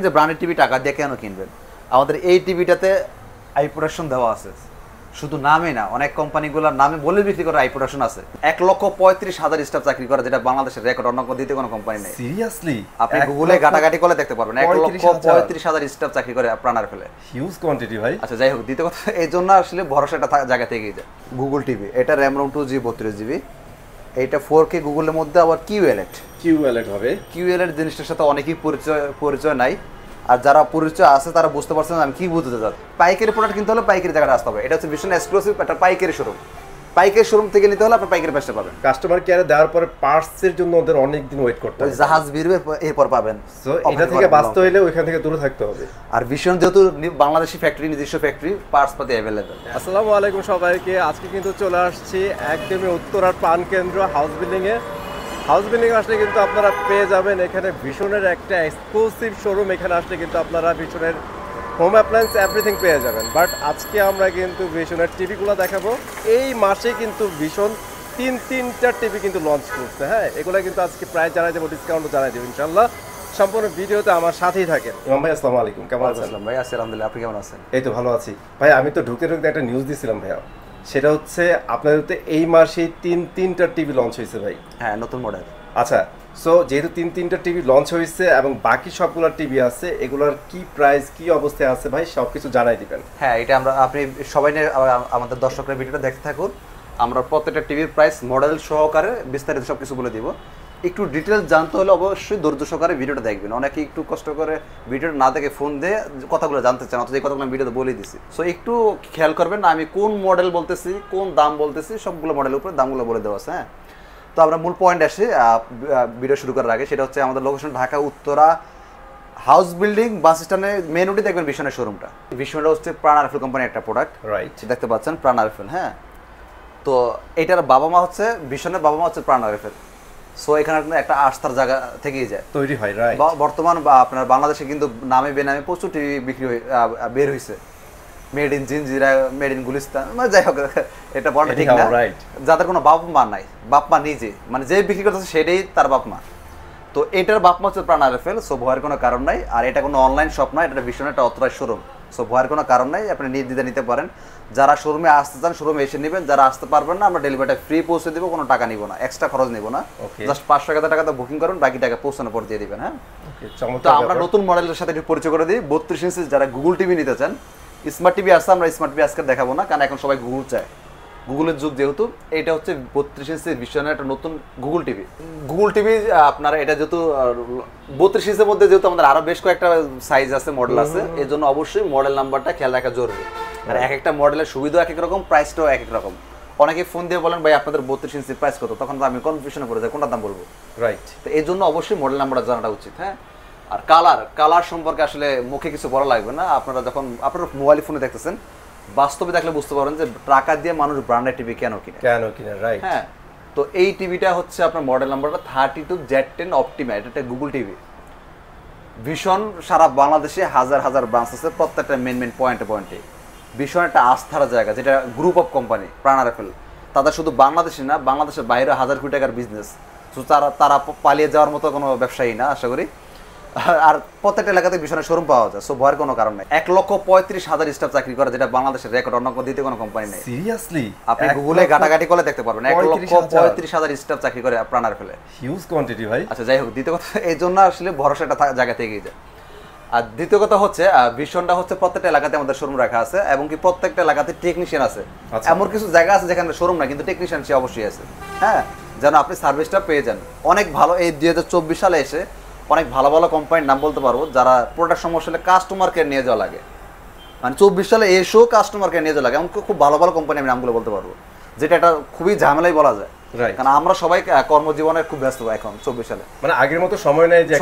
যে branded TV টাকা দিয়ে কেন কিনবেন? আমাদের এই টিভিটাতে আই প্রোডাকশন দেওয়া আছে। শুধু নামে না, অনেক কোম্পানিগুলোর নামে বলে বিক্রি করে আই প্রোডাকশন আছে। 1,35,000 স্টাফ চাকরি করে, যেটা বাংলাদেশের রেকর্ড, অন্য দ্বিতীয় কোনো কোম্পানি নেই। সিরিয়াসলি আপনি গুগলে ঘাটাঘাটি করলে দেখতে পারবেন 1,35,000 স্টাফ চাকরি করে প্রাণার ফেলে। হিউজ কোয়ান্টিটি ভাই। আচ্ছা, যাই হোক, দ্বিতীয় কথা, এই জন্য আসলে ভরসাটা জায়গা থেকেই যায়। গুগল টিভি, এটা র্যাম রোম 2GB 32GB, এইটা 4K গুগলের মধ্যে আবার কিউএলএড হবে। কিউএলএড জিনিসটার সাথে অনেকেই পরিচয় নাই, আর যারা পরিচয় আছে তারা বুঝতে পারছেন আমি কি বুঝতে চাই। পাইকারি প্রোডাক্ট কিনতে হলে পাইকারি জায়গায় আসতে হবে। এটা হচ্ছে ভীষণ এক্সক্লুসিভ একটা পাইকারি শোরুম। পাইকারি শোরুম থেকে নিতে হলে আপনি পাইকারি পাশে পাবেন। কাস্টমার কেয়ারে দেওয়ার পরে পার্টসের জন্য ওদের অনেক দিন ওয়েট করতে হবে, জাহাজ ভিড়বে এরপর পাবেন। সো এটা থেকে বাঁচতে হলে ওইখান থেকে দূরে থাকতে হবে। আর ভীষণ যেহেতু বাংলাদেশি ফ্যাক্টরি, নিজস্ব ফ্যাক্টরি, পার্টস পাতি অ্যাভেলেবেল। আসসালামু আলাইকুম সবাইকে। আজকে কিন্তু চলে আসছি একদমই উত্তরার প্রাণকেন্দ্র হাউস বিল্ডিং আসলে কিন্তু আপনারা পেয়ে যাবেন এখানে ভীষণের একটা এক্সক্লুসিভ শোরুম। এখানে আসলে কিন্তু আপনারা ভীষণের হোম অ্যাপ্লায়েন্স এভরিথিং পেয়ে যাবেন। বাট আজকে আমরা কিন্তু ভীষণের টিভিগুলো দেখাবো। এই মাসে কিন্তু ভীষণ তিনটা টিভি কিন্তু লঞ্চ করছে। হ্যাঁ, এগুলো কিন্তু আজকে প্রাইস জানাই দেবো, ডিসকাউন্টও জানাই দেবো ইনশাল্লাহ। সম্পূর্ণ ভিডিওতে আমার সাথেই থাকেন। ইমাম ভাই আসসালামু আলাইকুম, কেমন আছেন? ভাই আছি আলহামদুলিল্লাহ, আপনি কেমন আছেন? এই তো ভালো আছি ভাই। আমি তো ঢুকতে একটা নিউজ দিছিলাম ভাইয়া, সেটা হচ্ছে আপনাদের তো এই মাসে তিনটা টিভি লঞ্চ হয়েছে ভাই। হ্যাঁ, নতুন মডেল। আচ্ছা, সো যেহেতু তিনটা টিভি লঞ্চ হয়েছে এবং বাকি সবগুলো টিভি আছে, এগুলোর কি প্রাইস, কি অবস্থায় আছে ভাই, সবকিছু জানাই দিবেন। হ্যাঁ, এটা আপনি সবাই আমাদের দর্শকরা ভিডিওটা দেখতে থাকুন। আমরা প্রত্যেকটা টিভির প্রাইস, মডেল সহকারে বিস্তারিত সবকিছু বলে দিব। একটু ডিটেলস জানতে হলে অবশ্যই ধৈর্য সহকারে ভিডিওটা দেখবেন। অনেকে একটু কষ্ট করে ভিডিওটা না দেখে ফোন দিয়ে কথাগুলো জানতে চান, অথচ এই কথাগুলো আমি ভিডিওতে বলে দিছি। সো একটু খেয়াল করবেন না আমি কোন মডেল বলতেছি, কোন দাম বলতেছি, সবগুলো মডেলের উপরে দামগুলো বলে দেওয়া আছে। হ্যাঁ, তো আমরা মূল পয়েন্ট আসি ভিডিও শুরু করার আগে। সেটা হচ্ছে আমাদের location Dhaka Uttara house building bus স্ট্যান্ডে মেন রোডে দেখবেন ভীষণের শোরুমটা। ভীষণটা হচ্ছে প্রাণ আরএফএল কোম্পানির একটা প্রোডাক্ট, রাইট? দেখতে পাচ্ছেন প্রাণ আরএফএল। হ্যাঁ, তো এটার বাবা মা হচ্ছে ভীষণের বাবা মা হচ্ছে প্রাণ আরএফএল। সো এখানে একটা আস্থার জায়গা থেকেই যায়, তৈরি হয়, রাইট? বর্তমান আপনার বাংলাদেশে কিন্তু নামে বেনামে প্রচুর টিভি বিক্রি বের হয়েছে। Made in Jinjira, made in Gulistan, মানে যাই হোক, এটা বলা ঠিক না। যাদের কোনো বাপ মা নাই, বাপ মা নিজে, মানে যে বিক্রি করতেছে সেটাই তার বাপ মা। তো এটার বাপ মা হচ্ছে প্রাণ আরএফএল। সো ভয়ের কোনো কারণ নাই। আর এটা কোনো অনলাইন শপ নয়, এটা ভীষণ একটা অথরাইজ শোরুম। সো ভয়ের কোনো কারণ নাই, আপনি নির্দ্বিধায় নিতে পারেন। যারা শোরুমে আসতে চান শোরুমে এসে নেবেন, যারা আসতে পারবেন না আমরা ডেলিভারিটা ফ্রি পৌঁছে দেবো, কোনো টাকা নিব না, এক্সট্রা খরচ নিব না। জাস্ট 500 টাকাতে বুকিং করুন, বাকি টাকা পৌঁছানোর পর দিয়ে দিবেন। হ্যাঁ, তো আমরা নতুন মডেলের সাথে একটু পরিচয় করে দিই। 32 ইঞ্চি যারা গুগল টিভি নিতে চান, স্মার্ট টিভি আসছে, আমরা স্মার্ট টিভি আজকে দেখাবো না, কারণ এখন সবাই গুগল চায়, গুগলের যুগ যেহেতু। এটা হচ্ছে 32 ইঞ্চি ভীষণের একটা নতুন গুগল টিভি। আপনারা এটা যেহেতু 32 ইঞ্চির মধ্যে যেহেতু আমাদের আরো বেশ কয়েকটা সাইজ আছে, মডেল আছে, এই জন্য অবশ্যই মডেল নাম্বারটা খেয়াল রাখা জরুরি। আর এক একটা মডেলের সুবিধা এক এক রকম, প্রাইসটাও এক এক রকম। অনেকে ফোন দিয়ে বলেন ভাই আপনাদের 32 ইঞ্চির প্রাইস কত, তখন আমি কনফিউশনে পড়ে যাই কোনটা দাম বলবো, রাইট? তো এই জন্য অবশ্যই মডেল নাম্বারটা জানাটা উচিত। হ্যাঁ, আর কালার সম্পর্কে আসলে মুখে কিছু বলা লাগবে না। আপনারা যখন আপনারা মোবাইল ফোনে দেখতেছেন, বাস্তবে দেখলে বুঝতে পারেন যে টাকা দিয়ে মানুষ ব্র্যান্ডেড টিভি কেন কিনে, রাইট? হ্যাঁ, তো এই টিভিটা হচ্ছে আপনার মডেল নাম্বারটা 32Z10 অপটিমা। এটা একটা গুগল টিভি। ভীষণ সারা বাংলাদেশে হাজার ব্রাঞ্চ আছে, প্রত্যেকটা মেন পয়েন্টে ভীষণ একটা আস্থার জায়গা, যেটা গ্রুপ অফ কোম্পানি প্রাণ আরএফএল। তাদের শুধু বাংলাদেশে না, বাংলাদেশের বাইরে 1000 কোটি টাকার বিজনেস। তো তারা পালিয়ে যাওয়ার মতো কোনো ব্যবসায়ী না আশা করি। আর প্রত্যেকটা এলাকাতে ভীষণের শোরুম পাওয়া যায়। সো ভয়ের কোনো কারণ নেই। 1,35,000 স্টাফ চাকরি করে, যেটা বাংলাদেশের রেকর্ড, অন্য দ্বিতীয় কোনো কোম্পানি নেই। সিরিয়াসলি? আপনি গুগলে ঘাটাঘাটি করলে দেখতে পারবেন 1,35,000 স্টাফ চাকরি করে প্রাণ আরএফএল। হিউজ কোয়ান্টিটি ভাই। আচ্ছা, যাই হোক, দ্বিতীয় কথা, এই জন্য আসলে ভরসাটা জায়গা থেকেই যায়। আর দ্বিতীয় কথা হচ্ছে ভীষণটা হচ্ছে প্রত্যেকটা এলাকাতে আমাদের শোরুম রাখা আছে, এবং কি প্রত্যেকটা এলাকাতে টেকনিশিয়ান আছে। এমন কিছু জায়গা আছে যেখানে শোরুম না, কিন্তু টেকনিশিয়ান সে অবশ্যই আছে। হ্যাঁ, যেন আপনি সার্ভিসটা পেয়ে যান। অনেক ভালো, এই 2024 সালে এসে অনেক ভালো কোম্পানির নাম বলতে পারবো, যারা প্রোডাক্ট সমস্যা হলে কাস্টমার কেয়ার নিয়ে যাওয়া লাগে। মানে 24 সালে এসেও কাস্টমার কেয়ার নিয়ে যাওয়া লাগে, এমন খুব ভালো কোম্পানি আমি নামগুলো বলতে পারবো, যেটা এটা খুবই ঝামেলাই বলা যায়। কারণ আমরা সবাই কর্মজীবনে খুব ব্যস্ত এখন 24 সালে। মানে আগের মতো সময় নেই যে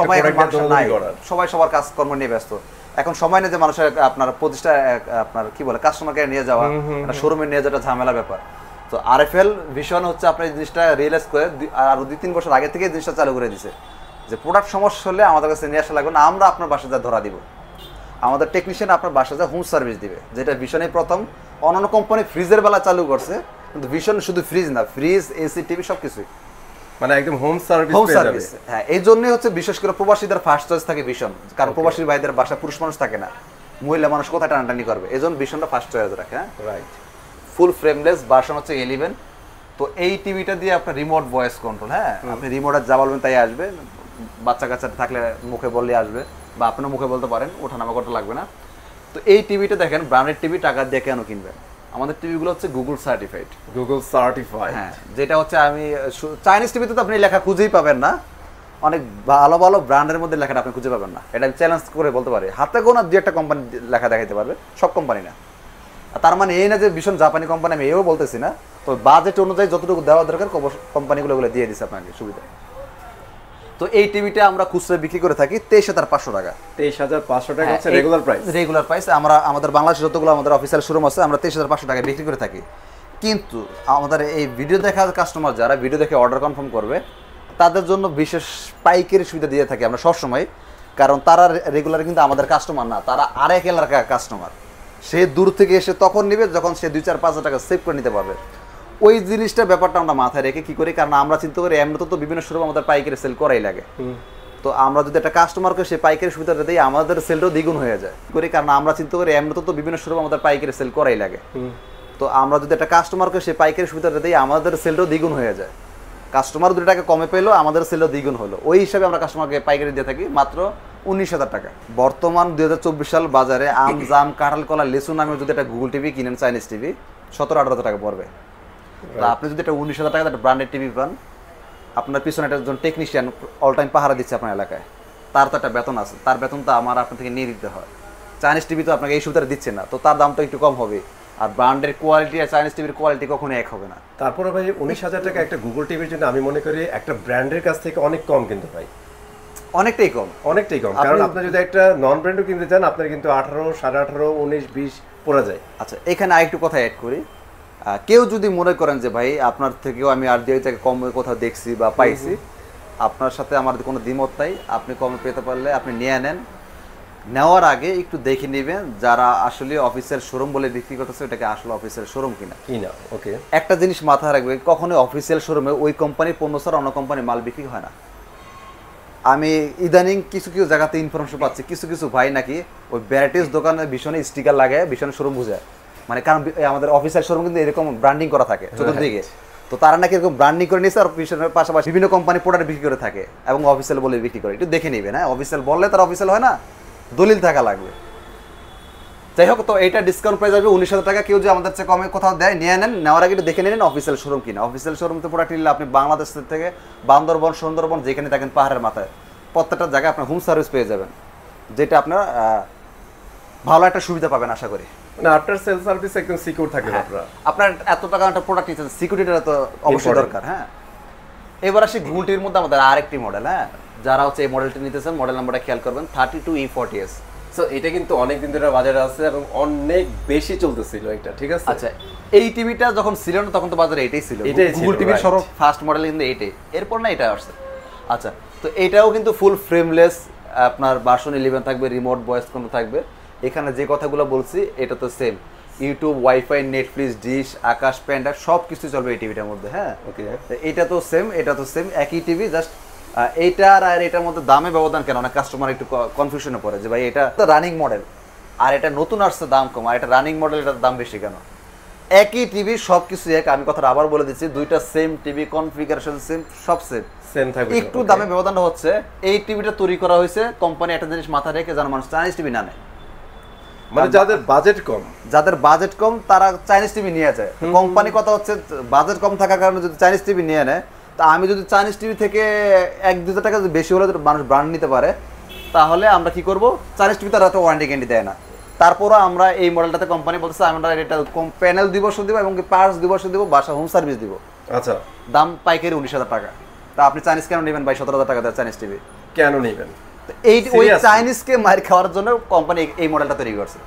সবাই সবার কাজকর্ম নিয়ে ব্যস্ত। এখন সময় নেই যে মানুষের আপনার প্রতিষ্ঠা আপনার কি বলে কাস্টমার কেয়ার নিয়ে যাওয়া, একটা শোরুমে নিয়ে যাওয়াটা ঝামেলা ব্যাপার। তো আরএফএল ভীষণ হচ্ছে আপনার এই জিনিসটা রিয়েলাইজ করে আর 2-3 বছর আগে থেকে জিনিসটা চালু করে দিছে, যে প্রোডাক্ট সমস্যা হলে আমাদের কাছে নিয়ে আসা লাগবে না, আমরা আপনার বাসায় যা ধরা দিব, আমাদের টেকনিশিয়ান আপনার বাসায় যা হোম সার্ভিস দিবে। যেটা ভীষণই প্রথম। অন্যান্য কোম্পানি ফ্রিজের বেলা চালু করছে, কিন্তু ভীষণ শুধু ফ্রিজ না, ফ্রিজ, এসি, টিভি সব কিছুই। মানে একদম হোম সার্ভিস পেয়ে যাবে। হ্যাঁ, এই জন্যই হচ্ছে বিশেষ করে প্রবাসীদের ফার্স্ট চয়েস থাকে ভীষণ, কারণ প্রবাসী ভাইদের বাসা পুরুষ মানুষ থাকে না, মহিলা মানুষ কোথায় টানাটানি করবে, এই জন্য ভীষণটা ফার্স্ট চয়েস রাখে। হ্যাঁ, রাইট। ফুল ফ্রেমলেস ভার্সন হচ্ছে 11। তো এই টিভিটা দিয়ে আপনার রিমোট ভয়েস কন্ট্রোল, হ্যাঁ, আপনি রিমোটে যা বলবেন তাই আসবে, বাচ্চা কাচ্চা থাকলে মুখে বললে আসবে, বা আপনিও মুখে বলতে পারেন, ওঠানামা করতে লাগবে না। তো এই টিভিটা দেখেন, ব্র্যান্ডেড টিভি টাকা দিয়ে কেন কিনবেন? আমাদের টিভিগুলো হচ্ছে গুগল সার্টিফাইড। গুগল সার্টিফাইড, হ্যাঁ, যেটা হচ্ছে আমি চাইনিজ টিভিতে তো আপনি লেখা খুঁজেই পাবেন না, অনেক ভালো ভালো ব্র্যান্ডের মধ্যে লেখাটা আপনি খুঁজে পাবেন না, এটা আমি চ্যালেঞ্জ করে বলতে পারি। হাতে গোনা দু একটা কোম্পানি লেখা দেখাইতে পারবে, সব কোম্পানি না। তার মানে এই না যে ভীষণ জাপানি কোম্পানি, আমি এও বলতেছি না। তো বাজেট অনুযায়ী যতটুকু দেওয়া দরকার কোম্পানিগুলো দিয়ে দিচ্ছে আপনাকে সুবিধা। তো এই টিভিটা আমরা খুচরা বিক্রি করে থাকি 23,500 টাকা। 23,500 টাকা হচ্ছে রেগুলার প্রাইস। Regular price. আমরা আমাদের বাংলাদেশে যতগুলো আমাদের অফিসিয়াল শোরুম আছে, আমরা 23,500 টাকায় বিক্রি করে থাকি। কিন্তু আমাদের এই ভিডিও দেখা কাস্টমার যারা ভিডিও দেখে অর্ডার কনফার্ম করবে, তাদের জন্য বিশেষ পাইকারি সুবিধা দিয়ে থাকি আমরা সবসময়। কারণ তারা রেগুলার কিন্তু আমাদের কাস্টমার না, তারা আরেক এলাকার কাস্টমার। সে দূর থেকে এসে তখন নেবে যখন সে 2-4-5 টাকা সেভ করে নিতে পারবে। ওই জিনিসটা ব্যাপারটা আমরা মাথায় রেখে কি করি, কারণ আমরা চিন্তা করি এমনি তো বিভিন্ন শোরুম আমাদের পাইকারি সেল করাই লাগে। তো আমরা যদি একটা কাস্টমারকে সেই পাইকারি সুবিধাটা দিই, আমাদের সেলটাও দ্বিগুণ হয়ে যায় করি, কারণ আমরা চিন্তা করি এমনি তো বিভিন্ন শোরুম আমাদের পাইকারি সেল করাই লাগে। তো আমরা যদি একটা কাস্টমারকে সেই পাইকারি সুবিধাটা দিই, আমাদের সেলটাও দ্বিগুণ হয়ে যায়। কাস্টমার 2 টাকা কমে পেলো, আমাদের সেলও দ্বিগুণ হলো। ওই হিসাবে আমরা কাস্টমারকে পাইকারি দিয়ে থাকি মাত্র 19,000 টাকা। বর্তমান 2024 সাল বাজারে আম, জাম, কাঁঠাল, কলা, লেসু নামে যদি একটা গুগল টিভি কিনেন, চাইনিজ টিভি 17-18 টাকা পড়বে। আপনি যদি একটা 19,000 টাকা একটা ব্র্যান্ডেড টিভি পান, আপনার পিছনে একজন টেকনিশিয়ান অল টাইম পাহারা দিচ্ছে আপনার এলাকায়, তার তো একটা বেতন আছে, তার বেতনটা আমার আপনার থেকে নিয়ে দিতে হয়। চাইনিজ টিভি তো আপনাকে এই সুবিধাটা দিচ্ছে না, তো তার দামটা একটু কম হবে। আর ব্র্যান্ডের কোয়ালিটি আর চাইনিজ টিভির কোয়ালিটি কখনো এক হবে না। তারপরে ভাই 19,000 টাকা একটা গুগল টিভির জন্য আমি মনে করি একটা ব্র্যান্ডের কাছ থেকে অনেক কম, কিন্তু ভাই অনেকটাই কম, অনেকটাই কম। কারণ আপনি যদি একটা নন ব্র্যান্ডও কিনতে চান, আপনার কিন্তু 18, 18.5, 19, 20 পড়া যায়। আচ্ছা, এখানে আরেকটু কথা অ্যাড করি। কেউ যদি মনে করেন যে ভাই আপনার থেকেও আমি আর দিয়ে থেকে কমে কোথাও দেখছি বা পাইছি, আপনার সাথে আমার কোনো দ্বিমত নাই, আপনি কমে পেতে পারলে আপনি নিয়ে নেন। নেওয়ার আগে একটু দেখে নেবেন যারা আসলে অফিসের শোরুম বলে বিক্রি করতেছে ওটাকে আসলে অফিসের শোরুম কিনা। ওকে, একটা জিনিস মাথায় রাখবে, কখনোই অফিসিয়াল শোরুমে ওই কোম্পানির পণ্য ছাড়া অন্য কোম্পানির মাল বিক্রি হয় না। আমি ইদানিং কিছু কিছু জায়গাতে ইনফরমেশন পাচ্ছি, কিছু কিছু ভাই নাকি ওই ভ্যারাইটিস দোকানে ভীষণ স্টিকার লাগায় ভীষণ শোরুম বুঝায়, মানে কারণ আমাদের অফিসিয়াল শোরুম কিন্তু এরকম ব্র্যান্ডিং করা থাকে চতুর্দিকে। তো তারা নাকি এরকম ব্র্যান্ডিং করে নিয়েছে আর পিছনের পাশাপাশি বিভিন্ন কোম্পানি প্রোডাক্ট বিক্রি করে থাকে এবং অফিসিয়াল বলে বিক্রি করে। একটু দেখে নেবেন। হ্যাঁ, অফিসিয়াল বললে তার অফিসিয়াল হয় না, দলিল থাকা লাগবে। যাই হোক, তো এটা ডিসকাউন্ট পেয়ে যাবে 19,000 টাকা। কেউ যে আমাদের চেয়ে কমে কোথাও দেয়, নিয়ে নেন। নেওয়ার আগে একটু দেখে নিন অফিসিয়াল শোরুম কিনা। অফিসিয়াল শোরুমতে প্রোডাক্ট নিলে আপনি বাংলাদেশ থেকে বান্দরবন, সুন্দরবন যেখানে থাকেন পাহাড়ের মাথায় প্রত্যেকটা জায়গায় আপনার হোম সার্ভিস পেয়ে যাবেন, যেটা আপনার ভালো একটা সুবিধা পাবেন আশা করি। মানে আফটার সেল সার্ভিস একদম সিকিউর থাকবে। আপনার এত টাকা একটা প্রোডাক্ট নিচ্ছেন, সিকিউরিটিটা তো অবশ্যই দরকার। হ্যাঁ, এবার আসি গুগল টিভির মধ্যে আমাদের আরেকটি মডেল। হ্যাঁ, যারা হচ্ছে এই মডেলটি নিতেছেন, মডেল নাম্বারটা খেয়াল করবেন 32E40s। সো এটা কিন্তু অনেক দিন ধরে বাজারে আছে এবং অনেক বেশি চলতেছিল এটা, ঠিক আছে? আচ্ছা, এই টিভিটা যখন ছিল না তখন তো বাজারে এটাই ছিল, গুগল টিভির সর্ব ফার্স্ট মডেল কিন্তু এটাই, এরপর না এটা আসছে। আচ্ছা, তো এটাও কিন্তু ফুল ফ্রেমলেস, আপনার ভার্সন 11 থাকবে, রিমোট ভয়েস কন্ট্রোল থাকবে। এখানে যে কথাগুলো বলছি এটা তো same, YouTube, WiFi, Netflix, dish, Akash, প্যান্ডার সব কিছু চলবে এই টিভিটার মধ্যে। হ্যাঁ, ওকে, এটা তো সেম, এটা তো সেম, একই টিভি, জাস্ট এইটার আর এটার মধ্যে দামে ব্যবধান কেন, অনেক কাস্টমার একটু কনফিউশনে পড়ে যে ভাই এটা তো রানিং মডেল আর এটা নতুন আসছে দাম কম, আর এটা রানিং মডেল এটার দাম বেশি কেন। একই টিভি, সব কিছু এক। আমি কথাটা আবার বলে দিচ্ছি, দুইটা সেম টিভি, কনফিগারেশন সেম, সব সেম থাকবে। একটু দামে ব্যবধানটা হচ্ছে, এই টিভিটা তৈরি করা হয়েছে কোম্পানি একটা জিনিস মাথায় রেখে যেন মানুষ চাইনিজ টিভি না নেয়। মানে যাদের বাজেট কম তারা চাইনিজ টিভি নিয়ে যায়। কোম্পানি কথা হচ্ছে বাজেট কম থাকার কারণে যদি চাইনিজ টিভি নিয়ে নেয়, তা আমি যদি চাইনিজ টিভি থেকে 1-2 টাকা যদি বেশি হলে মানুষ ব্র্যান্ড নিতে পারে, তাহলে আমরা কি করব, চাইনিজ টিভি তারা তো ওয়ারেন্টি গ্যারান্টি দেয় না। তারপরও আমরা এই মডেলটাতে কোম্পানি বলতেছে আমরা এটা প্যানেল 2 বছর দিব এবং পার্টস 2 বছর দিব, বাসা হোম সার্ভিস দিব। আচ্ছা, দাম পাইকারি 19,000 টাকা। তা আপনি চাইনিজ কেন নেবেন ভাই? 17,000 টাকা দেয় চাইনিজ টিভি কেন নেবেন? এই ওই চাইনিজকে মার খাওয়ার জন্য কোম্পানি এই মডেলটা তৈরি করছে।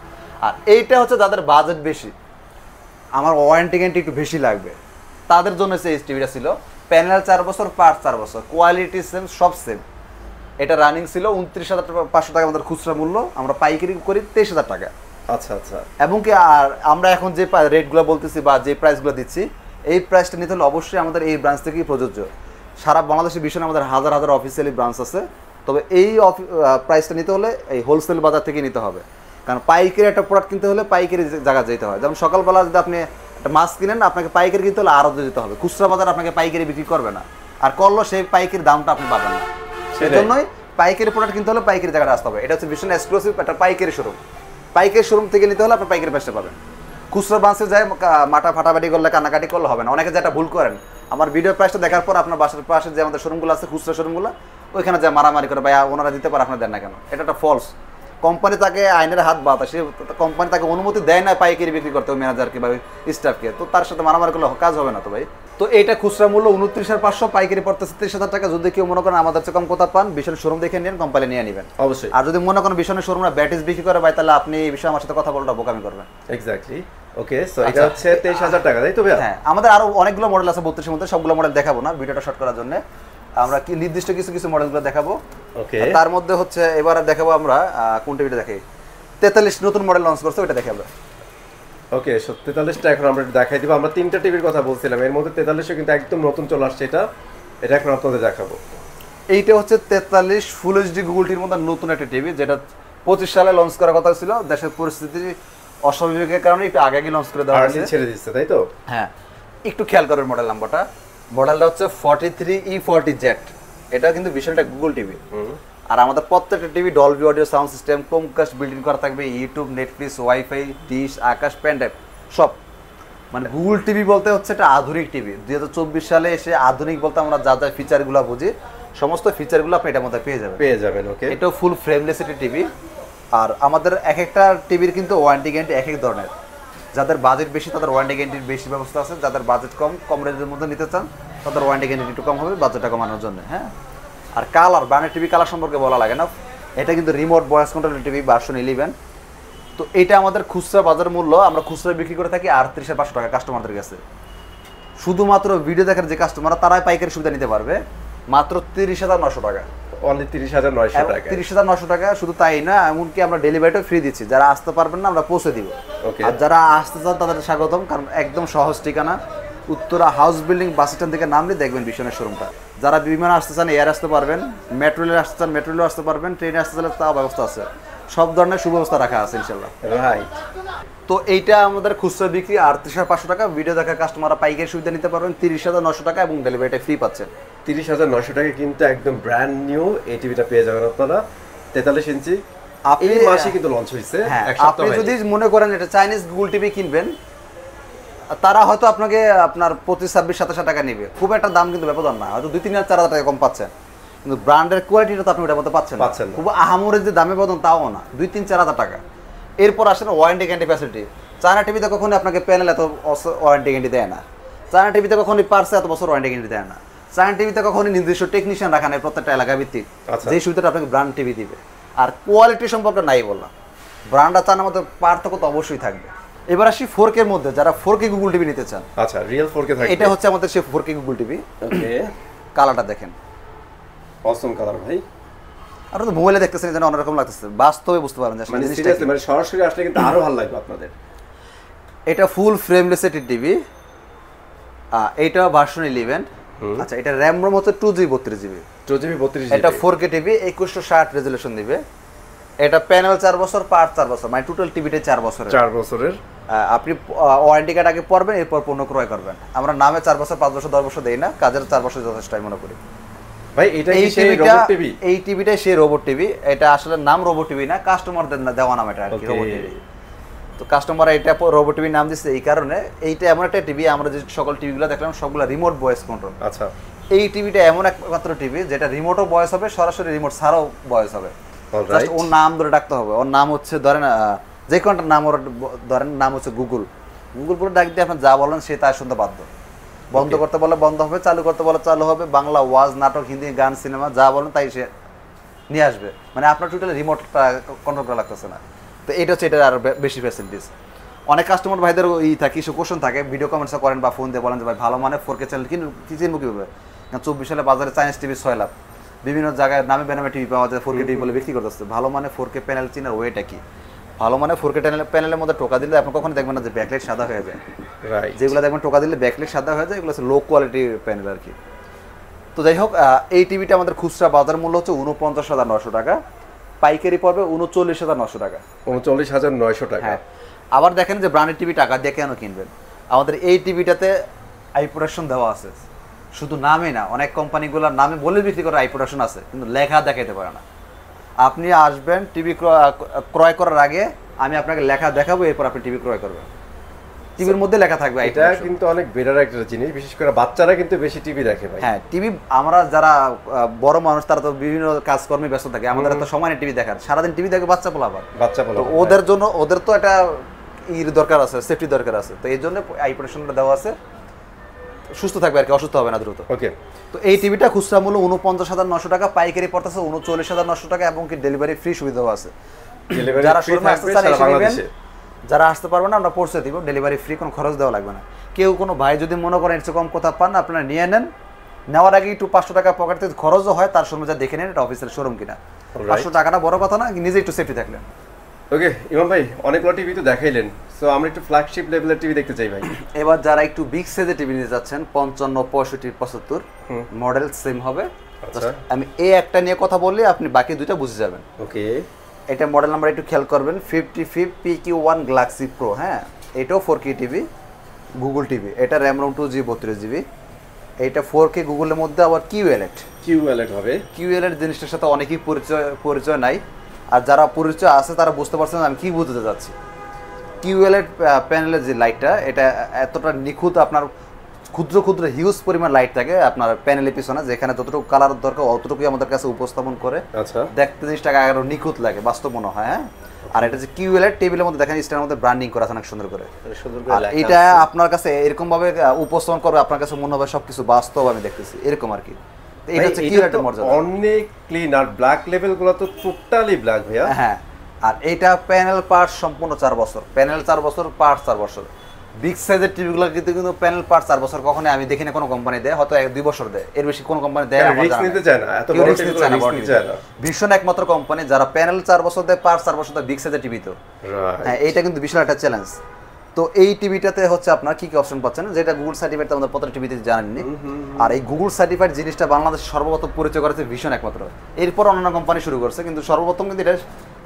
আর এইটা হচ্ছে যাদের বাজেট বেশি, আমার ওয়ারেন্টি গ্যারান্টি একটু বেশি লাগবে, তাদের জন্য এই টিভিটা ছিল। প্যানেল 4 বছর, পার্ট 4 বছর, কোয়ালিটি সেম, সব সেম। এটা রানিং ছিল 29,500 টাকা আমাদের খুচরা মূল্য, আমরা পাইকারি করি 23,000 টাকা। আচ্ছা আচ্ছা, এবং কি আর আমরা এখন যে রেটগুলো বলতেছি বা যে প্রাইসগুলো দিচ্ছি, এই প্রাইসটা নিতে হলে অবশ্যই আমাদের এই ব্রাঞ্চ থেকেই প্রযোজ্য। সারা বাংলাদেশে ভীষণ আমাদের হাজার হাজার অফিসিয়ালি ব্রাঞ্চ আছে, তবে এই প্রাইসটা নিতে হলে এই হোলসেল বাজার থেকে নিতে হবে, কারণ পাইকারি একটা প্রোডাক্ট কিনতে হলে পাইকারি জায়গা যেতে হয়। যেমন সকালবেলা যদি আপনি একটা মাছ কিনেন, আপনাকে পাইকারি কিনতে হলে আড়তে যেতে হবে, খুচরা বাজার আপনাকে পাইকারি বিক্রি করবে না, আর করলো সেই পাইকারি দামটা আপনি পাবেন না। সেই জন্যই পাইকারি প্রোডাক্ট কিনতে হলে পাইকারি জায়গাটা আসতে হবে। এটা হচ্ছে ভীষণ এক্সক্লুসিভ একটা পাইকারি শোরুম। পাইকারি শোরুম থেকে নিতে হলে আপনি পাইকারি প্রাইসটা পাবেন। খুচরা ব্রাঞ্চে যায় মাথা ফাটাফাটি করলে কান্নাকাটি করলে হবে না। অনেকে যেটা ভুল করেন, আমার ভিডিও প্রাইসটা দেখার পর আপনার বাসার পাশে যে আমাদের শোরুমগুলো আছে খুচরা শোরুমগুলো, ওইখানে যা মারামারি করে ভাই ওনারা দিতে পারে আপনার দেন না কেন, এটা একটা ফলস। কোম্পানি তাকে আইনের হাত বাতা, সে কোম্পানি তাকে অনুমতি দেয় না পাইকারি বিক্রি করতে ওই ম্যানেজারকে বা স্টাফকে, তো তার সাথে মারামারি করলে কাজ হবে না তো ভাই। তো এইটা খুচরা মূল্য 29,500, পাইকারি পড়তেছে 30,000 টাকা। যদি কেউ মনে করেন আমাদের চেয়ে কম কোথা পান, ভীষণ শোরুম দেখে নিন, কোম্পানি নিয়ে নেবেন অবশ্যই। আর যদি মনে করেন ভীষণের শোরুমরা ব্যাটিস বিক্রি করে ভাই, তাহলে আপনি এই বিষয়ে আমার সাথে কথা বলটা বোকামি করবেন। এক্স্যাক্টলি। ওকে, সো এটা হচ্ছে 23,000 টাকা, তাই তো ভাই? হ্যাঁ, আমাদের আরো অনেকগুলো মডেল আছে 32 এর মধ্যে, সবগুলো মডেল দেখাবো না ভিডিওটা শর্ট করার জন্য। আমরা কি নির্দিষ্ট কিছু কিছু মডেলগুলো দেখাবো। ওকে, তার মধ্যে হচ্ছে এবার দেখাবো আমরা কোন টিভিটা দেখাই, 43 নতুন মডেল লঞ্চ করছে, ওইটা দেখাবো। ওকে, 43টা এখন আমরা দেখাই দিব। আমরা তিনটা টিভির কথা বলছিলাম, এর মধ্যে 43 কিন্তু একদম নতুন চলে আসছে, এটা এখন আপনাদের দেখাবো। এইটা হচ্ছে 43 ফুল এইচডি গুগল টিভির মধ্যে নতুন একটা টিভি, যেটা 25 সালে লঞ্চ করার কথা ছিল, দেশের পরিস্থিতি অস্বাভাবিকের কারণে একটু আগে লঞ্চ করে দেওয়া হয়েছে, ছেড়ে দিচ্ছে, তাই তো? হ্যাঁ, একটু খেয়াল করেন মডেল নাম্বারটা। মডেলটা হচ্ছে 43E40Z। এটা কিন্তু ভীষণ একটা গুগল টিভি। আর আমাদের প্রত্যেকটা TV Dolby audio sound system, Chromecast building করা থাকবে, ইউটিউব, নেটফ্লিক্স, ওয়াইফাই, ডিশ, আকাশ, পেনড্রাইভ সব। মানে গুগল টিভি বলতে হচ্ছে একটা আধুনিক টিভি। 2024 সালে এসে আধুনিক বলতে আমরা যা যা ফিচারগুলো বুঝি, সমস্ত ফিচারগুলো আপনি এটার মধ্যে পেয়ে যাবেন। ওকে, এটাও ফুল ফ্রেমলেস একটা টিভি। আর আমাদের এক একটা টিভির কিন্তু ওয়ারেন্টি গ্যারান্টি এক এক ধরনের। যাদের বাজেট বেশি তাদের ওয়ারেন্টি গ্যারান্টির বেশি ব্যবস্থা আছে, যাদের বাজেট কম রেঞ্জের মধ্যে নিতে চান তাদের ওয়ারেন্টি গ্যারান্টি একটু কম হবে বাজেটটা কমানোর জন্য। হ্যাঁ, আর কালার, ব্র্যান্ডের টিভি কালার সম্পর্কে বলা লাগে না, এটা কিন্তু remote voice control TV version 11। তো এটা আমাদের খুচরা বাজার মূল্য, আমরা খুচরা বিক্রি করে থাকি 38,500 টাকা কাস্টমারদের কাছে। শুধুমাত্র ভিডিও দেখার যে কাস্টমার তারাই পাইকারি সুবিধা নিতে পারবে মাত্র 30,900 টাকা। অনলি 30,900 টাকা। 30,900 টাকা। শুধু তাই না, এমনকি আমরা ডেলিভারিটাও ফ্রি দিচ্ছি। যারা আসতে পারবেন না আমরা পৌঁছে দিব। আর যারা আসতে চান তাদের স্বাগতম, কারণ একদম সহজ ঠিকানা, Uttara house building bus stand থেকে নামলে দেখবেন ভীষণের শোরুমটা। যারা বিমানে আসতে চান এয়ার আসতে পারবেন, মেট্রো রেলে আসতে চান মেট্রো রেলে আসতে পারবেন, ট্রেনে আসতে চাইলে তাও ব্যবস্থা আছে, সব ধরনের সুব্যবস্থা রাখা আছে ইনশাল্লাহ। রাইট। তো এইটা আমাদের খুচরা বিক্রি 38,500 টাকা। ভিডিও দেখার কাস্টমাররা পাইকারি সুবিধা নিতে পারবেন 30,900 টাকা এবং ডেলিভারিটা ফ্রি পাচ্ছেন। 30,900 টাকা কিন্তু একদম ব্র্যান্ড নিউ এই টিভিটা পেয়ে যাবেন আপনারা। 43 ইঞ্চি এই মাসে কিন্তু লঞ্চ হয়েছে। আপনি যদি মনে করেন এটা চাইনিজ গুগল টিভি কিনবেন, তারা হয়তো আপনাকে আপনার 25-26-27 টাকা নেবে, খুব একটা দাম কিন্তু ব্যবধান না, হয়তো 2-3-4 টাকা কম পাচ্ছেন, কিন্তু ব্র্যান্ডের কোয়ালিটিটা তো আপনি ওটার মধ্যে পাচ্ছেন না। খুব আহামরের যে দামে ব্যবধান তাও না, 2-3-4 টাকা। এরপর আসেন ওয়ারেন্টি গ্যারান্টি ফ্যাসিলিটি। চায়না টিভিতে কখনোই আপনাকে প্যানেল এত ওয়ারেন্টি গ্যারান্টি দেয় না, চায়না টিভিতে কখনোই পার্সে এত বছর ওয়ারেন্টি গ্যারান্টি দেয় না, চায়না টিভিতে কখনোই নির্দিষ্ট টেকনিশিয়ান রাখা নেই প্রত্যেকটা এলাকা ভিত্তিক, যে সুবিধাটা আপনাকে ব্র্যান্ড টিভি দিবে। আর কোয়ালিটি সম্পর্কে নাই বললাম, ব্র্যান্ড আর চায়নার মধ্যে পার্থক্য তো অবশ্যই থাকবে। এবার আসি 4K এর মধ্যে, যারা 4K গুগল টিভি নিতে চান। আচ্ছা, রিয়েল 4K থাকবে। এটা হচ্ছে আমাদের সেই 4K গুগল টিভি। ওকে, কালারটা দেখেন, অসম কালার ভাই। আর তো মোবাইলে দেখতেছেন যেন অন্যরকম লাগতেছে, বাস্তবে বুঝতে পারেন মানে সিরিয়াসলি মানে সরাসরি আসলে কিন্তু আরো ভালো লাগবে আপনাদের। এটা ফুল ফ্রেমলেস টিভি, এইটা ভার্সন 11। আচ্ছা, এটা র‍্যাম রোম হচ্ছে 2GB 32GB। 2GB 32GB। এটা 4K টিভি 2160 রেজোলিউশন দিবে। এটা প্যানেল 4 বছর, পার্ট 4 বছর, মানে টোটাল টিভিটা 4 বছরের। 4 বছরের। আপনি ওয়ারেন্টি কার্ড আগে পড়বেন, এরপর পণ্য ক্রয় করবেন। আমরা নামে 4 বছর, 5 বছর, 10 বছর দেই না, কাজের 4 বছর যথেষ্ট আমি মনে করি। ভাই এটা কি সেই রোবট টিভি? এই টিভিটাই সেই রোবট টিভি। এটা আসলে নাম রোবট টিভি না, কাস্টমারদের দেওয়া নাম এটা আর কি, রোবট টিভি। তো কাস্টমার এটা রোবট টিভি নাম দিচ্ছে এই কারণে, এইটা এমন একটা টিভি, আমরা যে সকল টিভিগুলো দেখলাম সবগুলো রিমোট ভয়েস কন্ট্রোল। আচ্ছা, এই টিভিটা এমন একমাত্র টিভি যেটা রিমোটও ভয়েস হবে, সরাসরি রিমোট ছাড়াও ভয়েস হবে। জাস্ট ওর নাম ধরে ডাকতে হবে। ওর নাম হচ্ছে ধরেন যে কোনটা নাম, ওর ধরেন নাম হচ্ছে গুগল। গুগল করে ডাক দিয়ে আপনি যা বলেন সে তার শুনতে বাধ্য। বন্ধ করতে বলে বন্ধ হবে, চালু করতে বলে চালু হবে, বাংলা ওয়াজ, নাটক, হিন্দি গান, সিনেমা যা বলেন তাই সে নিয়ে আসবে। মানে আপনার টোটালি রিমোটটা কন্ট্রোল করা লাগতেছে না। তো এটা হচ্ছে এটার আরও বেশি ফ্যাসিলিটিস। অনেক কাস্টমার ভাইদের থাকে কিছু কোশ্চেন থাকে, ভিডিও কমেন্টসে করেন বা ফোন দিয়ে বলেন যে ভাই ভালো মানে 4K চ্যানেল কি চিনবো কীভাবে? 24 সালে বাজারে চাইনিজ টিভি 6 লাখ, বিভিন্ন জায়গায় নামে বেনামে টিভি পাওয়া যায় 4K টিভি বলে বিক্রি করতেছে। ভালো মানে 4K প্যানেল চিনার ওয়েটা কি? ভালো মানে 4K প্যানেলের মধ্যে টোকা দিলে আপনি কখনো দেখবেন না যে ব্যাকলাইট সাদা হয়ে যায়। যেগুলো দেখবেন টোকা দিলে ব্যাকলাইট সাদা হয়ে যায়, এগুলো হচ্ছে লো কোয়ালিটির প্যানেল আর কি। তো যাই হোক, এই টিভিটা আমাদের খুচরা বাজার মূল্য হচ্ছে 49,900 টাকা, পাইকারি পড়বে 39,900 টাকা। 39,900 টাকা। হ্যাঁ, আবার দেখেন যে ব্র্যান্ডেড টিভি টাকা দিয়ে কেন কিনবেন, আমাদের এই টিভিটাতে আই প্রোডাকশন দেওয়া আছে, শুধু নামে না, অনেক কোম্পানিগুলোর নামে বলে বিক্রি করে আই প্রোডাকশন আছে, কিন্তু লেখা দেখাইতে পারে না। আপনি আসবেন টিভি ক্রয় করার আগে আমি আপনাকে লেখা দেখাবো, এরপর আপনি টিভি ক্রয় করবেন, টিভির মধ্যে লেখা থাকবে। এটা কিন্তু অনেক বেটার একটা জিনিস, বিশেষ করে বাচ্চারা কিন্তু বেশি টিভি দেখে ভাই। হ্যাঁ, টিভি আমরা যারা বড় মানুষ তারা তো বিভিন্ন কাজকর্মে ব্যস্ত থাকে, আমাদের তো সময় নেই টিভি দেখার, সারাদিন টিভি দেখে বাচ্চা পোলাপান, ওদের জন্য ওদের তো একটা দরকার আছে, সেফটি দরকার আছে, তো এই জন্য আই প্রোটেকশনটা দেওয়া আছে, সুস্থ থাকবে আর কি, অসুস্থ হবে না দ্রুত। ওকে, তো এই টিভিটা খুচরা মূল্য 49,900 টাকা, পাইকারি পড়তেছে 39,900 টাকা, এবং কি ডেলিভারি ফ্রি সুবিধাও আছে। যারা শোরুমে আসতে চান এসে নেবেন, যারা আসতে পারবেন না আমরা পৌঁছে দিব, ডেলিভারি ফ্রি, কোনো খরচ দেওয়া লাগবে না। কেউ কোনো ভাই যদি মনে করেন এর কম কোথাও পান না, আপনারা নিয়ে নেন, নেওয়ার আগে একটু 500 টাকা পকেট থেকে খরচও হয়, তার সময় যা দেখে নেন এটা অফিসের শোরুম কিনা, 500 টাকাটা বড় কথা না, নিজে একটু সেফটি থাকলেন। ওকে ইমাম ভাই, অনেকগুলো টিভি তো দেখাইলেন, সো আমরা একটু ফ্ল্যাগশিপ লেভেলের টিভি দেখতে চাই ভাই। এবার যারা একটু বিগ সাইজের টিভি নিতে যাচ্ছেন, 55, 65, 75 মডেল সেম হবে, আমি এই একটা নিয়ে কথা বললে আপনি বাকি দুইটা বুঝে যাবেন। ওকে, এটা মডেল নাম্বার একটু খেয়াল করবেন, 55 PQ1 গ্যালাক্সি প্রো। হ্যাঁ, এটাও 4K টিভি, গুগল টিভি, এটা র্যাম রোম 2GB 32GB, এইটা 4K গুগলের মধ্যে আবার QLED হবে। QLED জিনিসটার সাথে অনেকেই পরিচয় নাই, আর যারা পরিচয় আছে তারা বুঝতে পারছেন আমি কি বুঝতে যাচ্ছি। QLED প্যানেলের যে লাইটটা, এটা এতটা নিখুঁত, আপনার ক্ষুদ্র ক্ষুদ্র হিউজ পরিমাণ লাইট থাকে আপনার প্যানেলের পিছনে, যেখানে যতটুকু কালার দরকার অতটুকুই আমাদের কাছে উপস্থাপন করে। আচ্ছা, দেখতে জিনিসটাকে আরো নিখুঁত লাগে, বাস্তব মনে হয়। হ্যাঁ, আর এটা যে QLED টেবিলের মধ্যে দেখেন স্টারের মধ্যে ব্র্যান্ডিং করা আছে অনেক সুন্দর করে, আর এটা আপনার কাছে এরকম ভাবে উপস্থাপন করবে, আপনার কাছে মনে হবে সবকিছু বাস্তব আমি দেখতেছি, এরকম আর কি। এটা হচ্ছে QLED এর মর্যাদা, অনেক ক্লিন, আর ব্ল্যাক লেভেলগুলো তো টোটালি ব্ল্যাক ভাইয়া। হ্যাঁ, আর এটা প্যানেল পার্টস সম্পূর্ণ 4 বছর, প্যানেল 4 বছর, পার্টস 4 বছর। বিগ সাইজের টিভিগুলো কিন্তু প্যানেল পার্টস 4 বছর কখনোই আমি দেখি না কোনো কোম্পানি দেয়, হয়তো 1-2 বছর দেয়, এর বেশি কোনো কোম্পানি দেয় না। রিস্ক নিতে চায় না, এত বড় টিভিগুলো রিস্ক নিতে চায় না। ভীষণ একমাত্র কোম্পানি যারা প্যানেল 4 বছর দেয়, পার্টস 4 বছর দেয় বিগ সাইজের টিভি। তো হ্যাঁ, এইটা কিন্তু বিশাল একটা চ্যালেঞ্জ। তো এই টিভিটাতে হচ্ছে আপনার কি কি অপশন পাচ্ছেন, যেটা গুগল সার্টিফাইড আমাদের প্রত্যেকটা টিভিতে জানেননি, আর এই গুগল সার্টিফাইড জিনিসটা বাংলাদেশ সর্বপ্রথম পরিচয় করেছে ভীষণ একমাত্র, এরপর অন্যান্য কোম্পানি শুরু করছে, কিন্তু সর্বপ্রথম কিন্তু এটা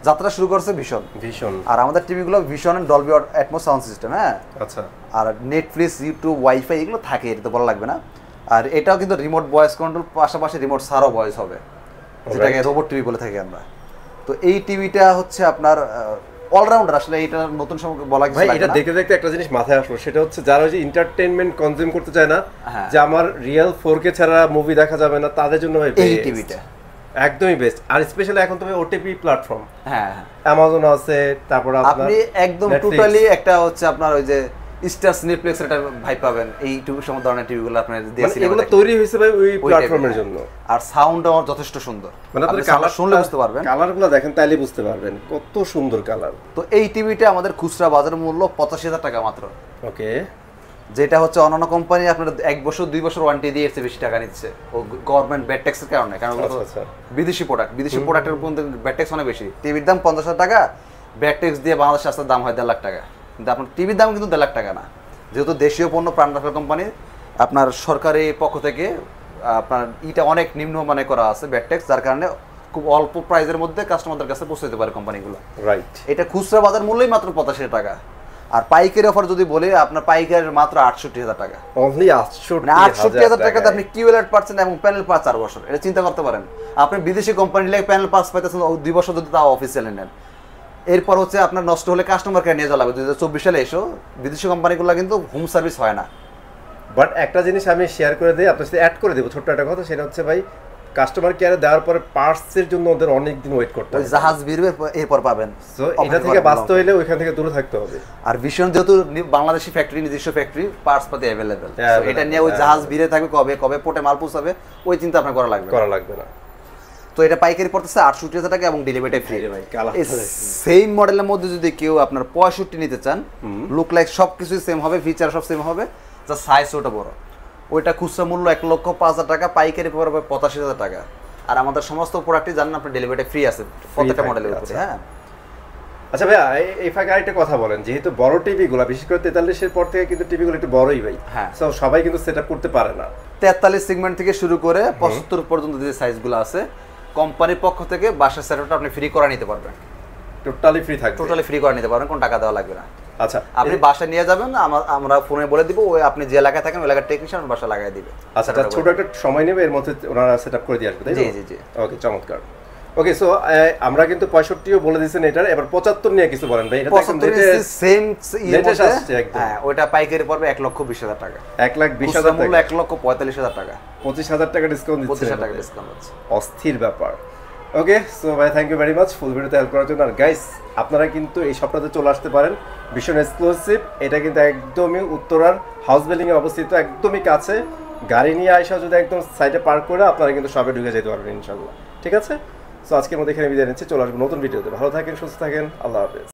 যাত্রা শুরু করছে ভীষণ। আর আমাদের টিভিগুলো ভীষণ ডলবি অ্যাটমস সাউন্ড সিস্টেম। হ্যাঁ, আচ্ছা, আর নেটফ্লিক্স, ইউটিউব, ওয়াইফাই এগুলো থাকে, এটা তো বলা লাগবে না। আর এটাও কিন্তু রিমোট ভয়েস কন্ট্রোল, পাশাপাশি রিমোট সারও ভয়েস হবে, যেটাকে রোবট টিভি বলে থাকি আমরা। তো এই টিভিটা হচ্ছে আপনার অলরাউন্ডার, আসলে এটা নতুন সময় বলা ভাই। এটা দেখতে দেখতে একটা জিনিস মাথায় আসলো, সেটা হচ্ছে যারা ওই যে এন্টারটেইনমেন্ট কনজিউম করতে চায় না, যে আমার রিয়েল 4K ছাড়া মুভি দেখা যাবে না, তাদের জন্য ভাই এই টিভিটা একদমই বেস্ট। আর স্পেশালি এখন তো ওটিপি প্ল্যাটফর্ম, হ্যাঁ, অ্যামাজন আছে, তারপর আপনি একদম টোটালি একটা হচ্ছে আপনার ওই যে স্টার নেটফ্লিক্স এর ভাই পাবেন, এই সমস্ত ধরনের টিভিগুলো আপনার দিয়েছিল, এগুলো তৈরি হয়েছে ভাই ওই প্ল্যাটফর্মের জন্য। আর সাউন্ডও যথেষ্ট সুন্দর, মানে আপনি কালার শুনলে বুঝতে পারবেন, কালারগুলো দেখেন তাইলে বুঝতে পারবেন কত সুন্দর কালার। তো এই টিভিটা আমাদের খুচরা বাজার মূল্য 85,000 টাকা মাত্র। ওকে, যেটা হচ্ছে অন্যান্য কোম্পানি আপনার 1 বছর 2 বছর ওয়ারেন্টি দিয়ে এর বেশি টাকা নিচ্ছে, ও গভর্নমেন্ট ব্যাড ট্যাক্সের কারণে, কারণ বিদেশি প্রোডাক্টের উপর ব্যাড ট্যাক্স অনেক বেশি। টিভির দাম 50,000 টাকা, ব্যাড ট্যাক্স দিয়ে বাংলাদেশে আসার দাম হয় 1.5 লাখ টাকা, কিন্তু আপনার টিভির দাম কিন্তু 1.5 লাখ টাকা না, যেহেতু দেশীয় পণ্য, প্রাণ রাফেল কোম্পানি, আপনার সরকারি পক্ষ থেকে আপনার এটা অনেক নিম্ন মানে করা আছে ব্যাড ট্যাক্স, যার কারণে খুব অল্প প্রাইসের মধ্যে কাস্টমারদের কাছে পৌঁছে দিতে পারে কোম্পানিগুলো। রাইট, এটা খুচরা বাজার মূল্যই মাত্র 85,000 টাকা, আর পাইকারি অফার যদি বলি আপনার পাইকারি মাত্র 68,000 টাকা। অনলি 68,000 টাকাতে আপনি QLED পাচ্ছেন এবং প্যানেল পাস 4 বছর। এটা চিন্তা করতে পারেন, আপনি বিদেশি কোম্পানি লাগে প্যানেল পাস পাইতেছেন 2 বছর যদি তাও অফিসিয়ালি নেন। এরপর হচ্ছে আপনার নষ্ট হলে কাস্টমার কেয়ার নিয়ে যাওয়া লাগবে। 2024 সালে এসো বিদেশি কোম্পানিগুলো কিন্তু হোম সার্ভিস হয় না। বাট একটা জিনিস আমি শেয়ার করে দিই, আপনার সাথে অ্যাড করে দেবো ছোট্ট একটা কথা, সেটা হচ্ছে ভাই কাস্টমার কেয়ারে দেওয়ার পরে পার্টসের জন্য ওদের অনেক দিন ওয়েট করতে হবে, জাহাজ ভিড়বে এরপর পাবেন। সো এটা থেকে বাঁচতে হইলে ওইখান থেকে দূরে থাকতে হবে। আর ভীষণ যেহেতু বাংলাদেশি ফ্যাক্টরি, নিজস্ব ফ্যাক্টরি, পার্টস পাতি অ্যাভেলেবেল, এটা নিয়ে ওই জাহাজ ভিড়ে থাকবে, কবে কবে পোর্টে মাল পৌঁছাবে ওই চিন্তা আপনার করা লাগবে না। তো এটা পাইকারি পড়তেছে 68,000 টাকা এবং ডেলিভারি ফ্রি। সেম মডেলের মধ্যে যদি কেউ আপনার 65 নিতে চান, লুক লাইক সবকিছু সেম হবে, ফিচার সব সেম হবে, যা সাইজ ওটা বড়, ওইটা খুচরা মূল্য 1,05,000 টাকা, পাইকারি পড়বে 85,000 টাকা। আর আমাদের সমস্ত প্রোডাক্টই জানেন আপনার ডেলিভারি ফ্রি আছে প্রত্যেকটা মডেলের উপরে। হ্যাঁ, আচ্ছা ভাইয়া এই ফাঁকে আরেকটা কথা বলেন, যেহেতু বড় টিভিগুলো বিশেষ করে 43 এর পর থেকে কিন্তু টিভিগুলো একটু বড়ই ভাই, হ্যাঁ সো সবাই কিন্তু সেটআপ করতে পারে না। 43 সেগমেন্ট থেকে শুরু করে 75 পর্যন্ত যে সাইজগুলো আছে কোম্পানির পক্ষ থেকে বাসার সেটআপটা আপনি ফ্রি করে নিতে পারবেন, টোটালি ফ্রি থাকবে, টোটালি ফ্রি করে নিতে পারবেন, কোনো টাকা দেওয়া লাগবে না। আচ্ছা আপনি বাসায় নিয়ে যাবেন, আমরা ফোনে বলে দিব, ওই আপনি যে এলাকায় থাকেন ওই এলাকার টেকনিশিয়ান বাসা লাগাই দিবে। আচ্ছা ছোট একটা সময় নেবে, এর মধ্যে ওনারা সেটআপ করে দিয়ে আসবে, তাই না? জি জি জি। ওকে চমৎকার। ওকে সো আমরা কিন্তু 65ও বলে দিয়েছেন এটার, এবার 75 নিয়ে কিছু বলেন ভাই। এটা তো একদম সেম লেটেস্ট আসছে একদম। হ্যাঁ ওটা পাইকারি পড়বে 1,20,000 টাকা, 1,20,000 মূল্য 1,45,000 টাকা, 25,000 টাকা ডিসকাউন্ট দিচ্ছে, 25,000 টাকা ডিসকাউন্ট আছে। অস্থির ব্যাপার। ওকে সো ভাই থ্যাংক ইউ ভেরি মাচ ফুল ভিডিওতে হেল্প করার জন্য। আর গাইস আপনারা কিন্তু এই সপ্তাহে চলে আসতে পারেন ভীষণ এক্সক্লুসিভ, এটা কিন্তু একদমই উত্তরার হাউস বিল্ডিং এ অবস্থিত, একদমই কাছে, গাড়ি নিয়ে আসা যদি একদম সাইডে পার্ক করে আপনারা কিন্তু সবে ঢুকে যেতে পারবেন ইনশাআল্লাহ। ঠিক আছে, সো আজকের মধ্যে এখানে বিদায় নিচ্ছি, চলে আসবো নতুন ভিডিওতে। ভালো থাকেন, সুস্থ থাকেন, আল্লাহ হাফেজ।